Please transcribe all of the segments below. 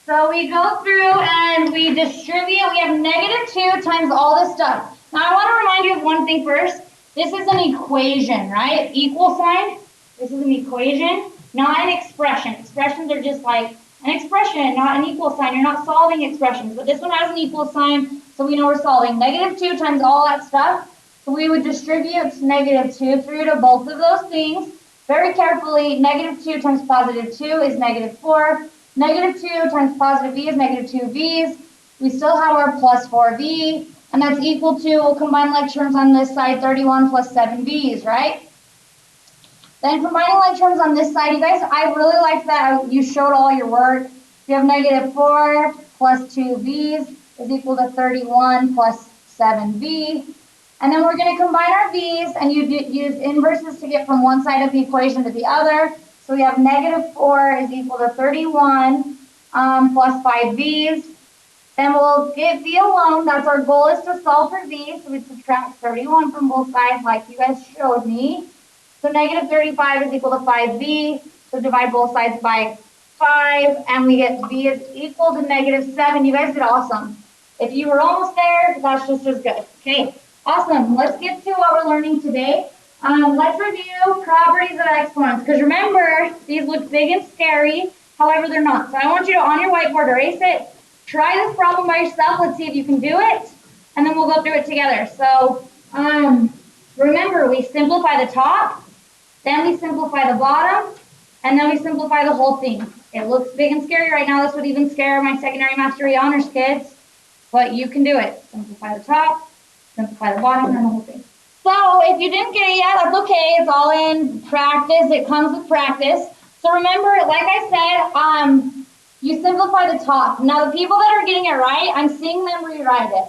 So we go through and we distribute. We have -2 times all this stuff. Now I want to remind you of one thing first. This is an equation, right? Equal sign. This is an equation, not an expression. Expressions are just like an expression, not an equal sign. You're not solving expressions, but this one has an equal sign, so we know we're solving. -2 times all that stuff. So we would distribute -2 through to both of those things. Very carefully, -2 times +2 is -4. -2 times positive v is -2v's. We still have our +4v, and that's equal to, we'll combine like terms on this side, 31 plus 7v's, right? Then combining like terms on this side, you guys, I really like that you showed all your work. You have -4 plus 2v's is equal to 31 plus 7v. And then we're going to combine our v's, and you use inverses to get from one side of the equation to the other. So we have -4 is equal to 31 plus 5v's. Then we'll get v alone. That's our goal, is to solve for v. So we subtract 31 from both sides like you guys showed me. So -35 is equal to 5v. So divide both sides by 5, and we get v is equal to -7. You guys did awesome. If you were almost there, that's just as good. Okay, awesome. Let's get to what we're learning today. Let's review properties of exponents, because remember, these look big and scary. However, they're not. So I want you to, on your whiteboard, erase it. Try this problem by yourself. Let's see if you can do it, and then we'll go through it together. So remember, we simplify the top, then we simplify the bottom, and then we simplify the whole thing. It looks big and scary right now. This would even scare my secondary mastery honors kids, but you can do it. Simplify the top, simplify the bottom, and the whole thing. So if you didn't get it yet, that's okay. It's all in practice. It comes with practice. So remember, like I said, you simplify the top. Now the people that are getting it right, I'm seeing them rewrite it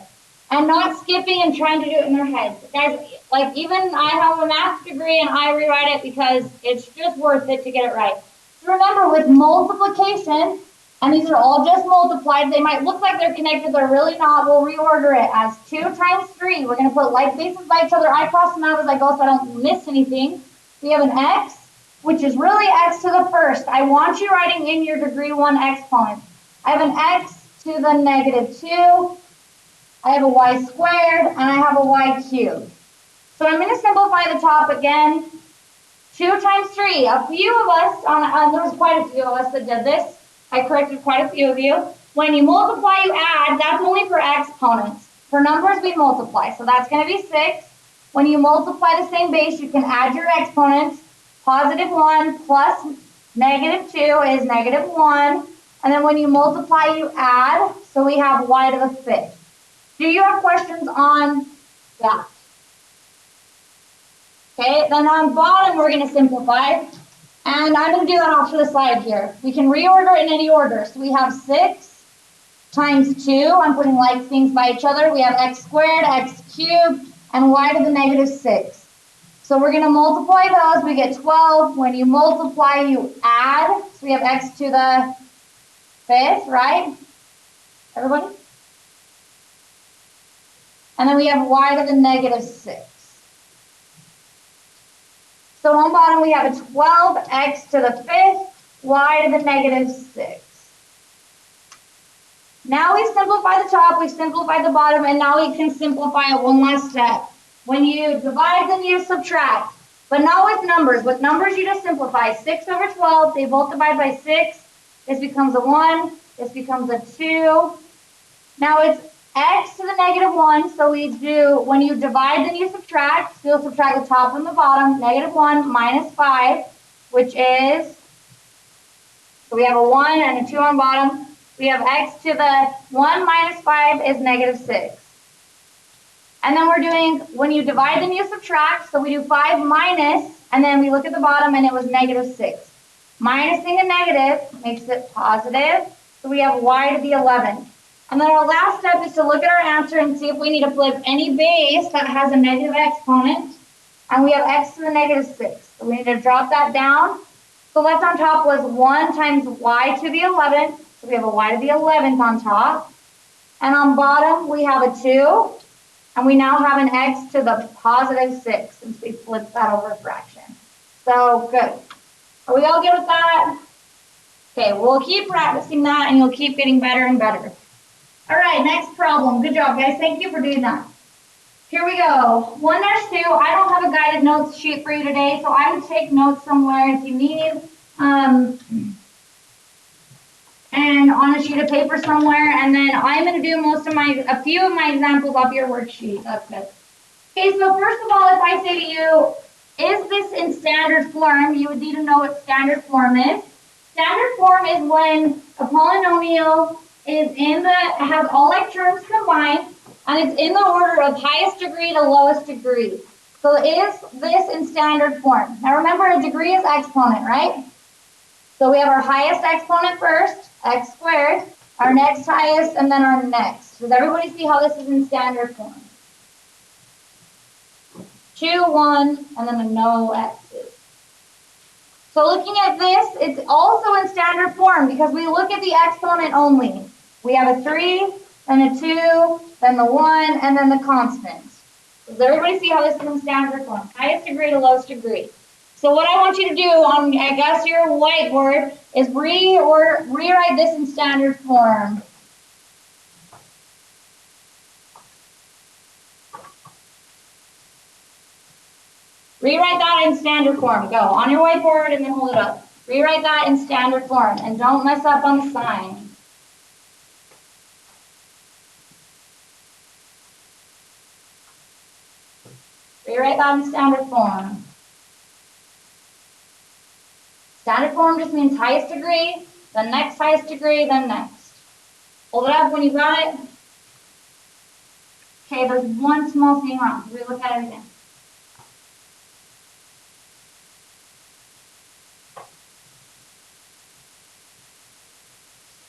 and not skipping and trying to do it in their heads. Guys, like even I have a math degree and I rewrite it because it's just worth it to get it right. So remember, with multiplication, and these are all just multiplied, they might look like they're connected, they're really not. We'll reorder it as 2 times 3. We're going to put like bases by each other. I cross them out as I go so I don't miss anything. We have an x, which is really x to the first. I want you writing in your degree 1 exponent. I have an x to the -2. I have a y squared, and I have a y cubed. So I'm going to simplify the top again. 2 times 3. A few of us, there was quite a few of us that did this. I corrected quite a few of you. When you multiply, you add. That's only for exponents. For numbers, we multiply. So that's going to be 6. When you multiply the same base, you can add your exponents. +1 plus -2 is -1. And then when you multiply, you add. So we have y to the 5th. Do you have questions on that? Okay, then on bottom, we're going to simplify. And I'm going to do that off to the side here. We can reorder in any order. So we have 6 times 2. I'm putting like things by each other. We have x squared, x cubed, and y to the -6. So we're going to multiply those. We get 12. When you multiply, you add. So we have x to the 5th, right? Everybody? And then we have y to the -6. So on bottom, we have a 12x to the 5th, y to the -6. Now we simplify the top, we simplify the bottom, and now we can simplify it one last step. When you divide, then you subtract. But not with numbers. With numbers, you just simplify. 6 over 12, they both divide by 6. This becomes a 1. This becomes a 2. Now it's x to the -1, so we do, when you divide, then you subtract. So you'll subtract the top from the bottom. -1 minus 5, which is, so we have a 1 and a 2 on bottom. We have x to the 1 minus 5 is -6. And then we're doing, when you divide, then you subtract. So we do 5 minus, and then we look at the bottom, and it was -6. Minusing a negative makes it positive. So we have y to the 11th. And then our last step is to look at our answer and see if we need to flip any base that has a negative exponent. And we have x to the -6. So we need to drop that down. So left on top was 1 times y to the 11th. So we have a y to the 11th on top. And on bottom, we have a 2. And we now have an x to the +6 since we flipped that over a fraction. So good. Are we all good with that? Okay, we'll keep practicing that and you'll keep getting better and better. All right, next problem. Good job, guys. Thank you for doing that. Here we go. 1-2. I don't have a guided notes sheet for you today, so I would take notes somewhere if you need. And on a sheet of paper somewhere, and then I'm going to do a few of my examples off your worksheet. That's good. Okay, so first of all, if I say to you, is this in standard form? You would need to know what standard form is. Standard form is when a polynomial has all like terms combined, and it's in the order of highest degree to lowest degree. So is this in standard form? Now remember, a degree is exponent, right? So we have our highest exponent first, x squared, our next highest, and then our next. Does everybody see how this is in standard form? 2, 1, and then no x's. So looking at this, it's also in standard form because we look at the exponent only. We have a 3, then a 2, then the 1, and then the constant. Does everybody see how this is in standard form? Highest degree to lowest degree. So what I want you to do on, I guess, your whiteboard is rewrite this in standard form. Rewrite that in standard form. Go on your whiteboard and then hold it up. Rewrite that in standard form and don't mess up on the sign. Rewrite that in standard form. Standard form just means highest degree, then next highest degree, then next. Hold it up when you got it. Okay, there's one small thing wrong. Relook at it again.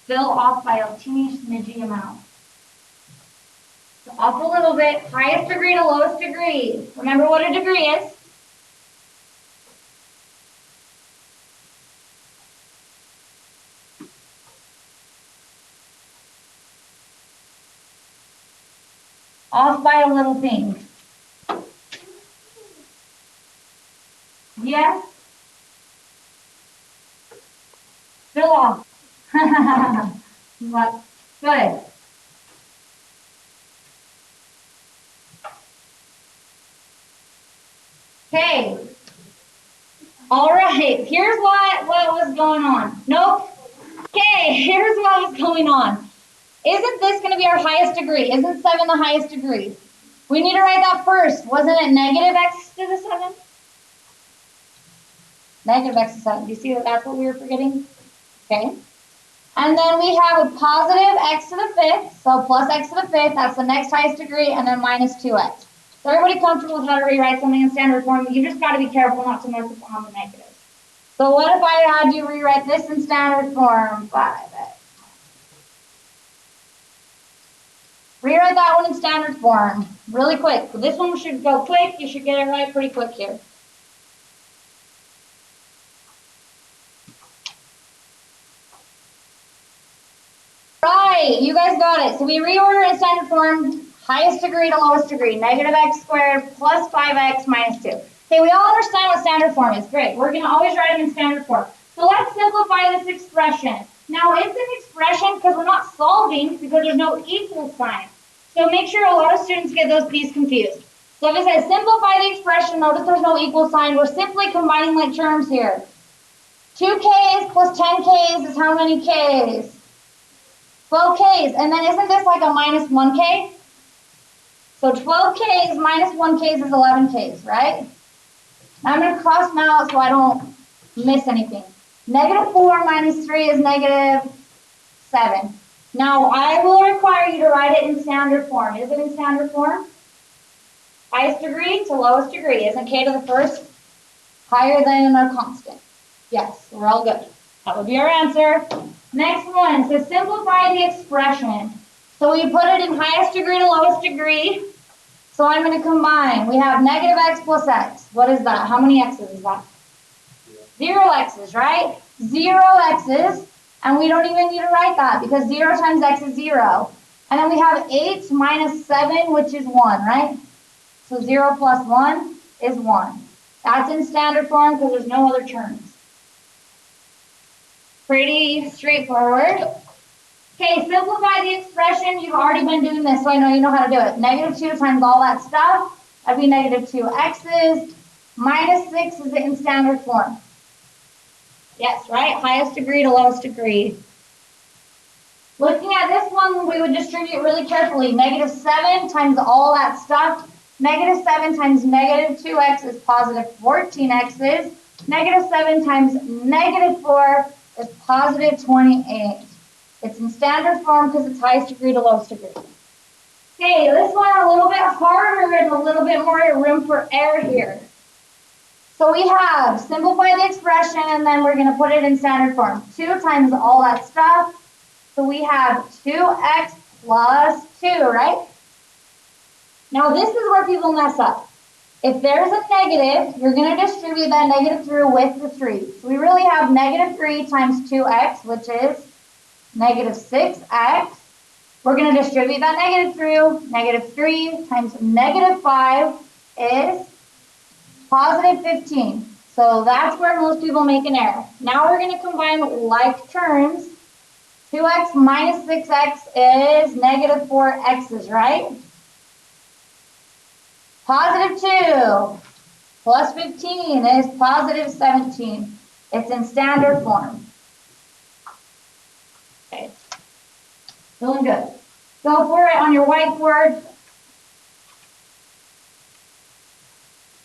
Still off by a teeny smidgy amount. So up a little bit, highest degree to lowest degree. Remember what a degree is? Off by a little thing. Yes? Still off. But good. Okay. All right. Here's what was going on. Nope. Okay. Here's what was going on. Isn't this going to be our highest degree? Isn't 7 the highest degree? We need to write that first. Wasn't it negative x to the 7? Negative x to 7. Do you see that that's what we were forgetting? Okay. And then we have a positive x to the 5th. So plus x to the 5th. That's the next highest degree. And then minus 2x. Is everybody comfortable with how to rewrite something in standard form? You just got to be careful not to mess up on the negatives. So what if I had you rewrite this in standard form? 5x. Rewrite that one in standard form. Really quick. This one should go quick. You should get it right pretty quick here. Right, you guys got it. So we reorder in standard form, highest degree to lowest degree, negative x squared plus 5x minus 2. Okay, we all understand what standard form is. Great. We're going to always write them in standard form. So let's simplify this expression. Now, it's an expression because we're not solving because there's no equal sign. So make sure a lot of students get those p's confused. So if it says simplify the expression, notice there's no equal sign. We're simply combining like terms here. 2k's plus 10k's is how many k's? 12k's. And then isn't this like a minus 1k? So 12k's minus 1k's is 11k's, right? Now I'm going to cross them out so I don't miss anything. Negative 4 minus 3 is negative 7. Now I will require you to write it in standard form. Is it in standard form? Highest degree to lowest degree. Isn't k to the first higher than our constant? Yes, we're all good. That would be our answer. Next one, so simplify the expression. So we put it in highest degree to lowest degree. So I'm going to combine. We have negative x plus x. What is that? How many x's is that? 0 x's, right? 0 x's. And we don't even need to write that because 0 times x is 0. And then we have 8 minus 7, which is 1, right? So 0 plus 1 is 1. That's in standard form because there's no other terms. Pretty straightforward. Okay, simplify the expression. You've already been doing this, so I know you know how to do it. -2 times all that stuff, that'd be -2x's. -6 is in standard form. Yes, right? Highest degree to lowest degree. Looking at this one, we would distribute really carefully. -7 times all that stuff. -7 times -2x is positive 14x's. -7 times -4 is positive 28. It's in standard form because it's highest degree to lowest degree. Okay, this one a little bit harder and a little bit more room for error here. So we have simplify the expression and then we're going to put it in standard form. 2 times all that stuff. So we have 2x plus 2, right? Now this is where people mess up. If there's a negative, you're going to distribute that negative through with the 3. So we really have -3 times 2x, which is -6x. We're going to distribute that negative through. -3 times -5 is positive 15. So that's where most people make an error. Now we're going to combine like terms. 2x minus 6x is -4x's, right? Positive 2 plus 15 is positive 17. It's in standard form. Okay. Feeling good. Go for it on your whiteboard.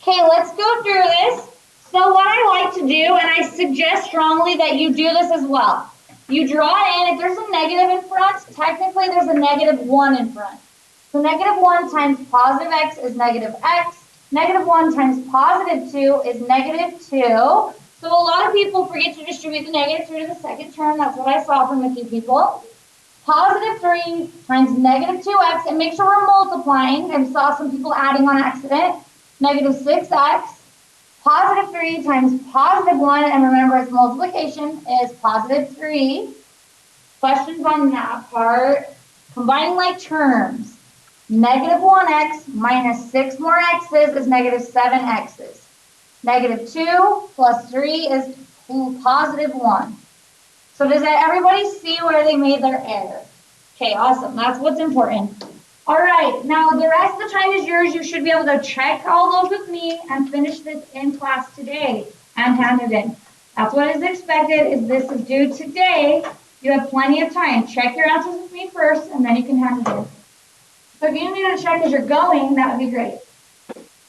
Okay, let's go through this. So what I like to do, and I suggest strongly that you do this as well. You draw in, if there's a negative in front, technically there's a -1 in front. So -1 times positive x is -x. -1 times positive 2 is -2. So a lot of people forget to distribute the negative through to the second term. That's what I saw from a few people. Positive 3 times -2x, and make sure we're multiplying. I saw some people adding on accident. -6x. Positive 3 times positive 1, and remember its multiplication is positive 3. Questions on that part? Combining like terms. -1x minus 6 more x's is -7x's. -2 plus 3 is positive 1. So does everybody see where they made their error? Okay, awesome. That's what's important. All right, now the rest of the time is yours. You should be able to check all those with me and finish this in class today and hand it in. That's what is expected. Is this is due today. You have plenty of time. Check your answers with me first, and then you can hand it in. So if you need to check as you're going, that would be great.